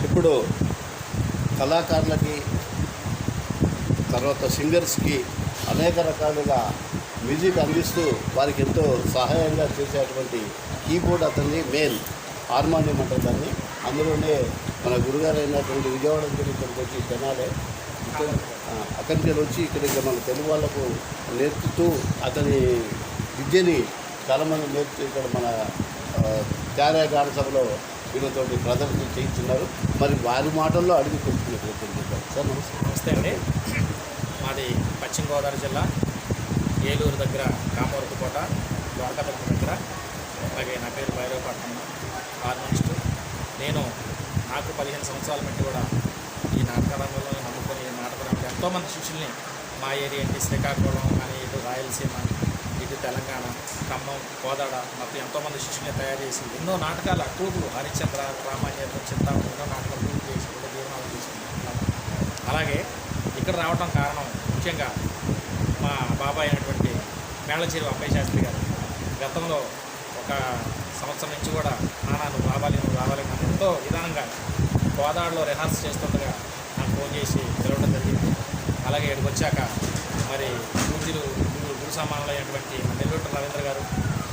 ఇప్పుడు కళాకారులకి తర్వాత సింగర్స్కి అనేక రకాలుగా మ్యూజిక్ అందిస్తూ వారికి ఎంతో సహాయంగా చేసేటువంటి కీబోర్డ్ అతన్ని మెయిన్ హార్మోనియం అంటే దాన్ని అందులోనే మన గురుగారు అయినటువంటి విజయవాడ నుంచి ఇక్కడికి వచ్చి తెనాలే అక్కడికి వచ్చి ఇక్కడికి మన తెలుగు వాళ్ళకు నేర్పుతూ అతని విద్యని చాలామంది నేర్పుతూ ఇక్కడ మన త్యారయ గాన సభలో వీళ్ళతోటి ప్రదర్శన చేయించున్నారు. మరి వారి మాటల్లో అడిగి తెలుసుకునేటువంటి సార్ నమస్తే అండి. మాది పశ్చిమ గోదావరి జిల్లా ఏలూరు దగ్గర కామవరపుకోట ద్వారకాపట్నం దగ్గర. అలాగే నా పేరు భైరవపట్నం హార్మోనిస్టు. నాకు 15 సంవత్సరాల మట్టి కూడా ఈ నాటకరంగంలో నమ్ముకొని ఈ నాటకరంగంలో ఎంతోమంది శిష్యుల్ని మా ఏరియా అంటే శ్రీకాకుళం కానీ ఇటు రాయలసీమ ఇటు తెలంగాణ ఖమ్మం కోదాడ మొత్తం ఎంతోమంది శిష్యుల్ని తయారు చేసి ఎన్నో నాటకాలు అక్రూపులు హరిశ్చంద్ర రామాయణం చింతామణి ఎన్నో నాటకాలు పూర్తి చేసి కూడా జీవనాలు తీసుకుంటున్నాం. అలాగే ఇక్కడ రావడం కారణం ముఖ్యంగా మా బాబాయ్ అయినటువంటి మేళచేరు అబ్బాయి శాస్త్రి గారు గతంలో ఒక సంవత్సరం నుంచి కూడా నువ్వు రావాలి నన్ను ఎంతో విధానంగా కోదాడలో రిహార్సల్ చేస్తుండగా నాకు ఫోన్ చేసి పిలవడం జరిగింది. అలాగే ఇక్కడికి వచ్చాక మరి గురు సమానులు అయినటువంటి నెల్లూరు రవీంద్ర గారు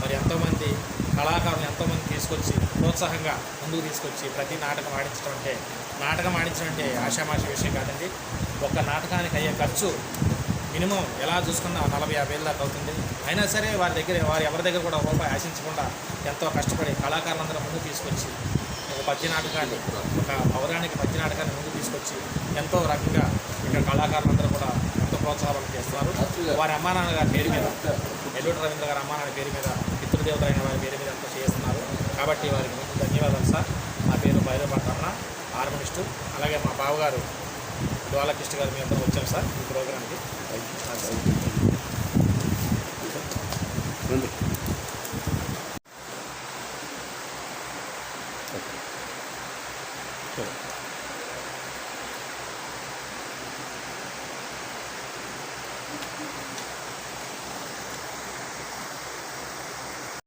మరి ఎంతోమంది కళాకారులు ఎంతోమంది తీసుకొచ్చి ప్రోత్సాహంగా ముందుకు తీసుకొచ్చి ప్రతి నాటకం ఆడించడం అంటే ఆషామాషి విషయం కాదండి. ఒక నాటకానికి అయ్యే ఖర్చు మినిమం ఎలా చూసుకున్నా 40-50 వేలు దాకా అవుతుంది. అయినా సరే వారి ఎవరి దగ్గర కూడా రూపాయి ఆశించకుండా ఎంతో కష్టపడి కళాకారులందరూ ముందుకు తీసుకొచ్చి ఒక పద్య నాటకాన్ని ఒక పౌరాణిక పద్య నాటకాన్ని ముందుకు తీసుకొచ్చి ఎంతో రకంగా ఇక్కడ కళాకారులందరూ కూడా ఎంతో ప్రోత్సాహం చేస్తున్నారు. వారి అమ్మానాన్న గారి పేరు మీద నెల్లూరు రవీంద్ర గారి అమ్మానాన్న పేరు మీద పితృదేవత అయిన వారి పేరు మీద ఎంతో చేస్తున్నారు. కాబట్టి వారికి ముందు ధన్యవాదాలు సార్. నా పేరు భైరవపట్నం హార్మోనిస్టు. అలాగే మా బావగారు ద్వాలకృష్ణ గారు మీ అందరూ వచ్చారు సార్ ఈ ప్రోగ్రామ్కి.